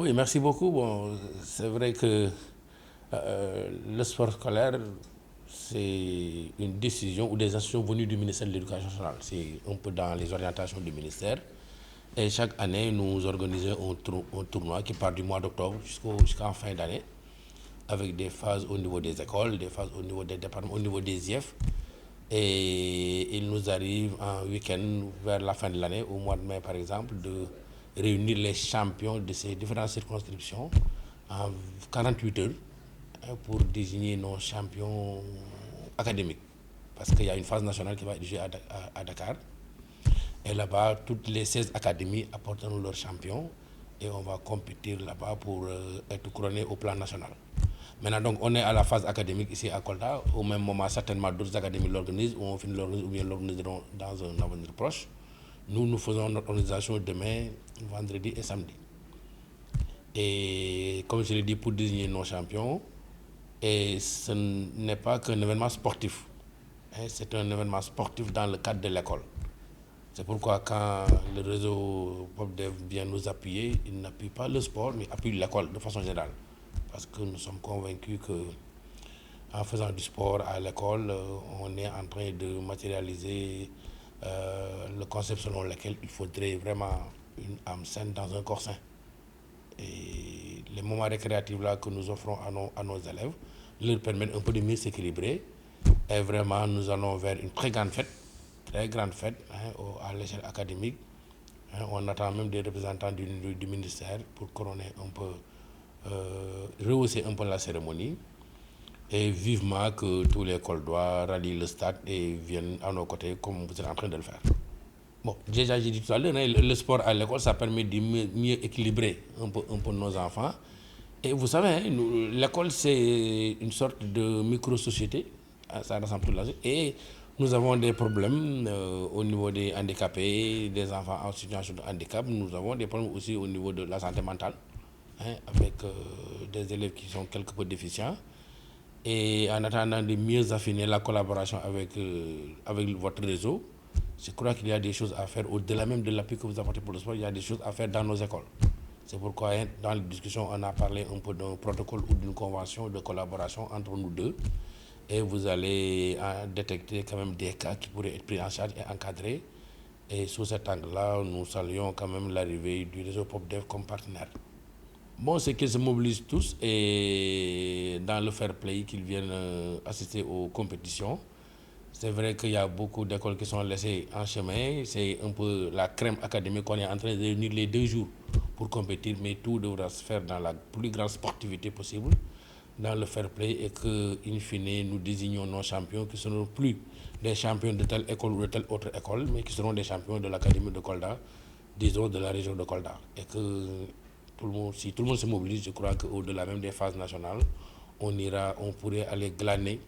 Oui, merci beaucoup. Bon, c'est vrai que le sport scolaire, c'est une décision ou des actions venues du ministère de l'Éducation nationale. C'est un peu dans les orientations du ministère. Et chaque année, nous organisons un tournoi qui part du mois d'octobre jusqu'en fin d'année, avec des phases au niveau des écoles, des phases au niveau des départements, au niveau des IEF. Et il nous arrive un week-end vers la fin de l'année, au mois de mai par exemple, de réunir les champions de ces différentes circonscriptions en 48 heures, hein, pour désigner nos champions académiques. Parce qu'il y a une phase nationale qui va être jouée à Dakar. Et là-bas, toutes les 16 académies apporteront leurs champions et on va compétir là-bas pour être couronné au plan national. Maintenant, donc, on est à la phase académique ici à Kolda. Au même moment, certainement, d'autres académies l'organisent ou on finit l'organiser ou bien l'organiseront dans un avenir proche. Nous faisons notre organisation demain, vendredi et samedi. Et comme je l'ai dit, pour désigner nos champions, et ce n'est pas qu'un événement sportif, hein, c'est un événement sportif dans le cadre de l'école. C'est pourquoi quand le réseau PopDev vient nous appuyer, il n'appuie pas le sport, mais appuie l'école de façon générale. Parce que nous sommes convaincus que en faisant du sport à l'école, on est en train de matérialiser le concept selon lequel il faudrait vraiment une âme saine dans un corps sain. Et les moments récréatifs là que nous offrons à nos élèves leur permettent un peu de mieux s'équilibrer. Et vraiment, nous allons vers une très grande fête, hein, à l'échelle académique. Hein, on attend même des représentants du ministère pour couronner un peu, rehausser un peu la cérémonie. Et vivement que tous les Coldois rallient le stade et viennent à nos côtés comme vous êtes en train de le faire. Bon, déjà j'ai dit tout à l'heure, hein, le sport à l'école, ça permet de mieux équilibrer un peu nos enfants. Et vous savez, hein, l'école c'est une sorte de micro-société, hein, ça rassemble toute la société. Et nous avons des problèmes au niveau des handicapés, des enfants en situation de handicap. Nous avons des problèmes aussi au niveau de la santé mentale, hein, avec des élèves qui sont quelque peu déficients. Et en attendant de mieux affiner la collaboration avec votre réseau, je crois qu'il y a des choses à faire au-delà même de l'appui que vous apportez pour le sport. Il y a des choses à faire dans nos écoles. C'est pourquoi, hein, dans les discussions, on a parlé un peu d'un protocole ou d'une convention de collaboration entre nous deux. Et vous allez détecter quand même des cas qui pourraient être pris en charge et encadrés. Et sous cet angle-là, nous saluons quand même l'arrivée du réseau PopDev comme partenaire. Bon, c'est qu'ils se mobilisent tous et dans le fair play, qu'ils viennent assister aux compétitions. C'est vrai qu'il y a beaucoup d'écoles qui sont laissées en chemin. C'est un peu la crème académique qu'on est en train de réunir les 2 jours pour compétir, mais tout devra se faire dans la plus grande sportivité possible, dans le fair play, et que, in fine, nous désignons nos champions qui ne seront plus des champions de telle école ou de telle autre école, mais qui seront des champions de l'académie de Kolda, disons de la région de Kolda. Et que si tout le monde se mobilise, je crois qu'au-delà même des phases nationales, on pourrait aller glaner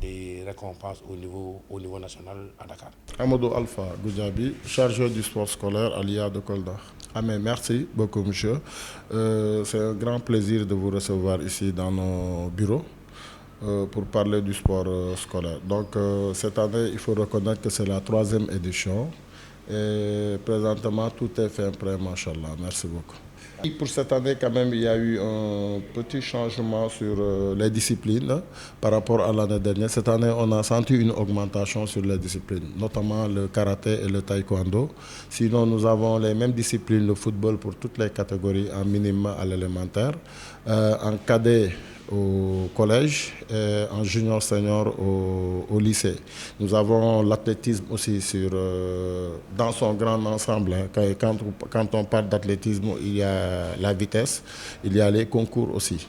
des récompenses au niveau national à Dakar. Amadou Alpha Goudjabi, chargé du sport scolaire à l'IA de Kolda. Amen, merci beaucoup, monsieur. C'est un grand plaisir de vous recevoir ici dans nos bureaux pour parler du sport scolaire. Donc, cette année, il faut reconnaître que c'est la 3e édition. Et présentement, tout est fait prêt, machallah. Merci beaucoup. Et pour cette année, quand même, il y a eu un petit changement sur les disciplines par rapport à l'année dernière. Cette année, on a senti une augmentation sur les disciplines, notamment le karaté et le taekwondo. Sinon, nous avons les mêmes disciplines, le football pour toutes les catégories, en minima à l'élémentaire, en cadet au collège et en junior senior au lycée. Nous avons l'athlétisme aussi dans son grand ensemble. Hein. Quand on parle d'athlétisme, il y a la vitesse, il y a les concours aussi.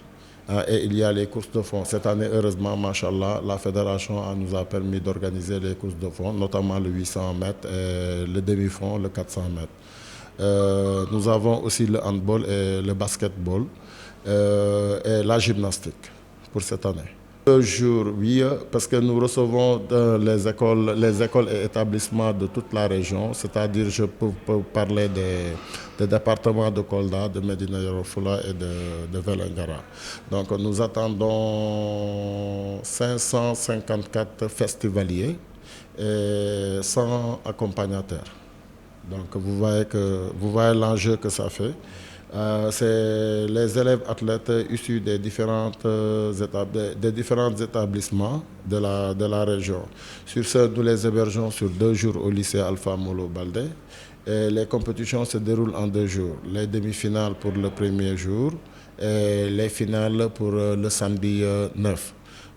Et il y a les courses de fond. Cette année, heureusement, machallah, la fédération nous a permis d'organiser les courses de fond, notamment le 800 mètres, et le demi-fond, le 400 mètres. Nous avons aussi le handball et le basketball. Et la gymnastique pour cette année. 2 jours, oui, parce que nous recevons les écoles et établissements de toute la région, c'est-à-dire je peux parler des départements de Kolda, de Médina Yoro Fula et de Vélingara. Donc nous attendons 554 festivaliers et 100 accompagnateurs. Donc vous voyez l'enjeu que ça fait. C'est les élèves athlètes issus des différents établissements de la région. Sur ce, nous les hébergeons sur 2 jours au lycée Alpha Molo Baldé. Et les compétitions se déroulent en 2 jours. Les demi-finales pour le premier jour et les finales pour le samedi 9.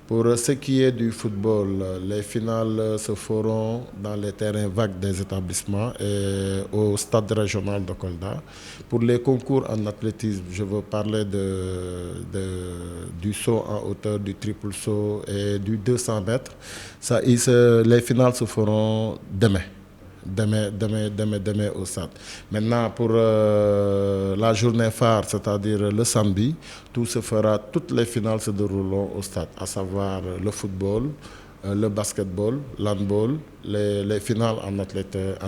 Pour ce qui est du football, les finales se feront dans les terrains vagues des établissements et au stade régional de Kolda. Pour les concours en athlétisme, je veux parler du saut en hauteur, du triple saut et du 200 mètres. Les finales se feront demain au stade. Maintenant, pour la journée phare, c'est-à-dire le samedi, toutes les finales se dérouleront au stade, à savoir le football, le basketball, l'handball, les finales en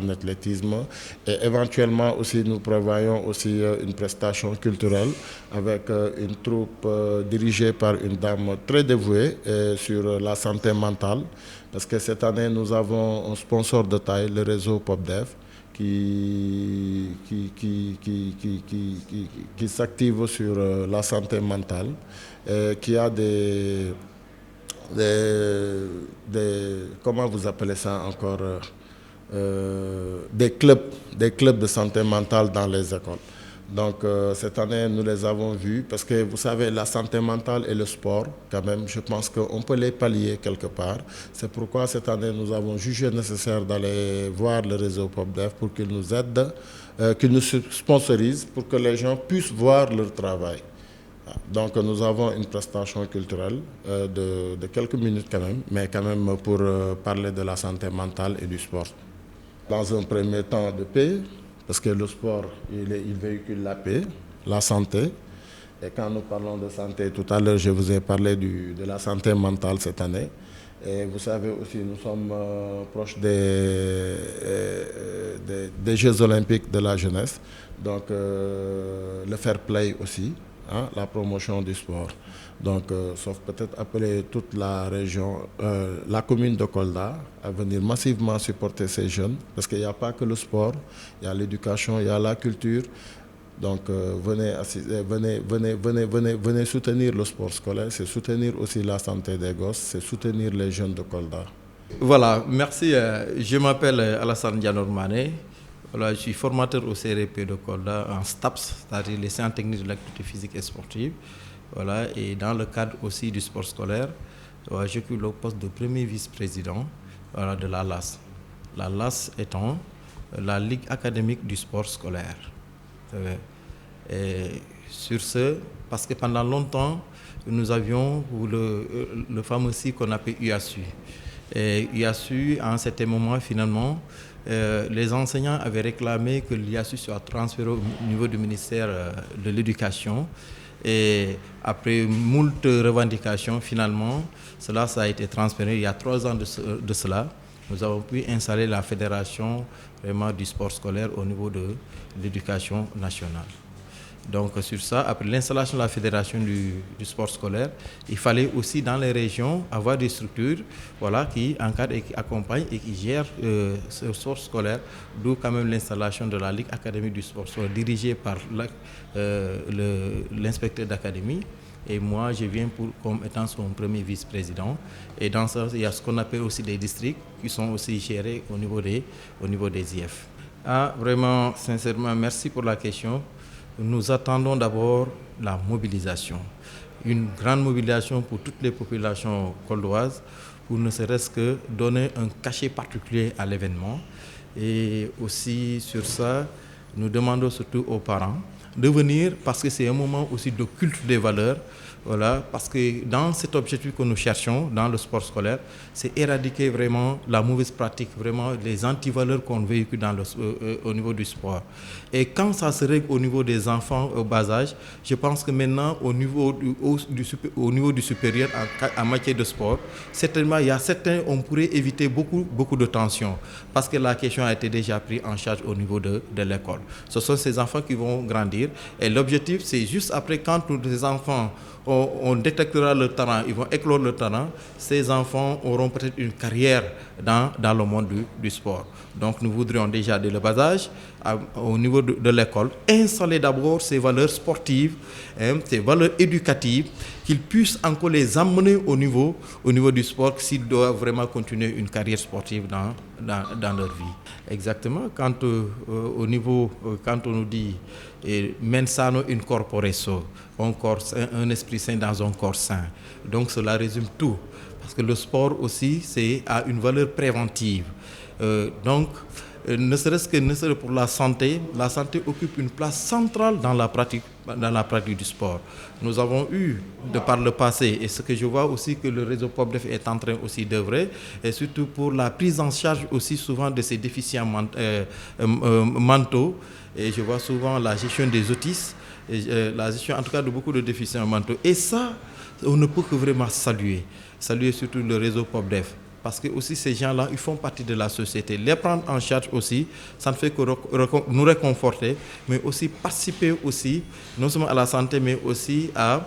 athlétisme et éventuellement aussi nous prévoyons aussi une prestation culturelle avec une troupe dirigée par une dame très dévouée sur la santé mentale parce que cette année nous avons un sponsor de taille, le réseau PopDev qui s'active sur la santé mentale et qui a comment vous appelez ça encore, des clubs de santé mentale dans les écoles. Donc cette année, nous les avons vus parce que vous savez, la santé mentale et le sport, quand même, je pense qu'on peut les pallier quelque part. C'est pourquoi cette année, nous avons jugé nécessaire d'aller voir le réseau PopDev pour qu'il nous aide, qu'il nous sponsorise pour que les gens puissent voir leur travail. Donc nous avons une prestation culturelle de quelques minutes quand même, mais quand même pour parler de la santé mentale et du sport. Dans un premier temps de paix, parce que le sport, il véhicule la paix, la santé. Et quand nous parlons de santé, tout à l'heure, je vous ai parlé de la santé mentale cette année. Et vous savez aussi, nous sommes proches des Jeux olympiques de la jeunesse. Donc le fair play aussi. La promotion du sport. Donc, sauf peut-être appeler toute la région, la commune de Kolda, à venir massivement supporter ces jeunes, parce qu'il n'y a pas que le sport, il y a l'éducation, il y a la culture. Donc, venez soutenir le sport scolaire, c'est soutenir aussi la santé des gosses, c'est soutenir les jeunes de Kolda. Voilà, merci. Je m'appelle Alassane Dianormane. Voilà, je suis formateur au CRP de Kolda en STAPS, c'est-à-dire les sciences techniques de l'activité physique et sportive. Voilà, et dans le cadre aussi du sport scolaire, voilà, j'occupe le poste de premier vice-président de la LAS. La LAS étant la Ligue académique du sport scolaire. Et sur ce, parce que pendant longtemps, nous avions le fameux site qu'on appelle UASU. Et UASU, à un certain moment, finalement, les enseignants avaient réclamé que l'IASU soit transféré au niveau du ministère de l'Éducation. Et après moult revendications, finalement, ça a été transféré il y a 3 ans de cela. Nous avons pu installer la fédération vraiment du sport scolaire au niveau de l'éducation nationale. Donc sur ça, après l'installation de la fédération du sport scolaire, il fallait aussi dans les régions avoir des structures qui encadrent et qui accompagnent et qui gèrent ce sport scolaire, d'où quand même l'installation de la Ligue académique du sport scolaire dirigée par l'inspecteur d'académie. Et moi, je viens comme étant son premier vice-président. Et dans ça, il y a ce qu'on appelle aussi des districts qui sont aussi gérés au niveau des IF. Vraiment, sincèrement, merci pour la question. Nous attendons d'abord la mobilisation, une grande mobilisation pour toutes les populations koldoises, pour ne serait-ce que donner un cachet particulier à l'événement. Et aussi sur ça, nous demandons surtout aux parents de venir parce que c'est un moment aussi de culte des valeurs. Voilà, parce que dans cet objectif que nous cherchons dans le sport scolaire, c'est éradiquer vraiment la mauvaise pratique, vraiment les antivaleurs qu'on véhicule au niveau du sport. Et quand ça se règle au niveau des enfants au bas âge, je pense que maintenant au niveau du supérieur en matière de sport, certainement on pourrait éviter beaucoup de tensions parce que la question a été déjà prise en charge au niveau de l'école. Ce sont ces enfants qui vont grandir et l'objectif c'est juste après quand tous les enfants on détectera leur talent, ils vont éclore leur talent, ces enfants auront peut-être une carrière dans le monde du sport. Donc nous voudrions déjà dès le bas âge, au niveau de l'école, installer d'abord ces valeurs sportives, ces valeurs éducatives, qu'ils puissent encore les amener au niveau du sport s'ils doivent vraiment continuer une carrière sportive dans leur vie. Exactement, quand au niveau, quand on nous dit mens sano in corpore sano, un esprit sain dans un corps sain, donc cela résume tout, parce que le sport aussi a une valeur préventive. Donc, ne serait-ce que pour la santé occupe une place centrale dans la pratique du sport. Nous avons eu, de par le passé, et ce que je vois aussi que le réseau POPDEF est en train aussi d'œuvrer, et surtout pour la prise en charge aussi souvent de ces déficients mentaux, et je vois souvent la gestion des autistes, la gestion en tout cas de beaucoup de déficients mentaux. Et ça, on ne peut que vraiment saluer surtout le réseau POPDEF. Parce que aussi ces gens-là, ils font partie de la société. Les prendre en charge aussi, ça ne fait que nous réconforter, mais aussi participer aussi, non seulement à la santé, mais aussi à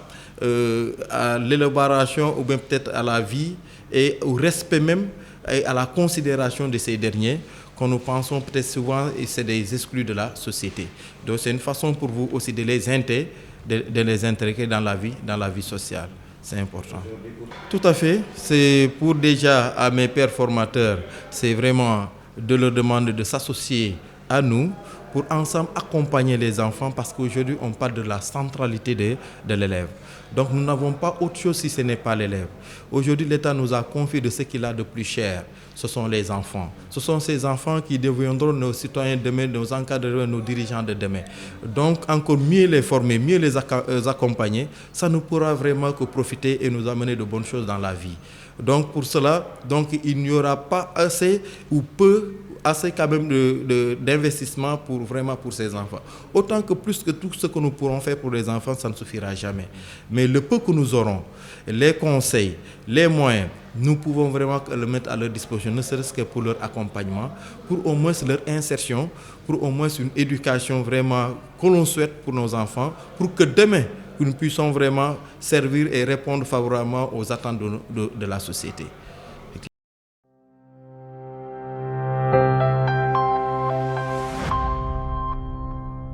l'élaboration ou bien peut-être à la vie et au respect même et à la considération de ces derniers, qu'on nous pensons peut-être souvent et c'est des exclus de la société. Donc c'est une façon pour vous aussi de les intégrer dans la vie sociale. C'est important. Tout à fait. C'est pour déjà à mes pères formateurs, c'est vraiment de leur demander de s'associer à nous pour ensemble accompagner les enfants parce qu'aujourd'hui on parle de la centralité de l'élève. Donc nous n'avons pas autre chose si ce n'est pas l'élève. Aujourd'hui l'État nous a confié de ce qu'il a de plus cher. Ce sont les enfants. Ce sont ces enfants qui deviendront nos citoyens de demain, nos encadreurs, nos dirigeants de demain. Donc encore mieux les former, mieux les accompagner, ça nous pourra vraiment que profiter et nous amener de bonnes choses dans la vie. Donc pour cela, il n'y aura pas assez ou peu assez quand même d'investissement pour ces enfants. Autant que plus que tout ce que nous pourrons faire pour les enfants, ça ne suffira jamais. Mais le peu que nous aurons, les conseils, les moyens, nous pouvons vraiment le mettre à leur disposition, ne serait-ce que pour leur accompagnement, pour au moins leur insertion, pour au moins une éducation vraiment que l'on souhaite pour nos enfants, pour que demain, nous puissions vraiment servir et répondre favorablement aux attentes de la société.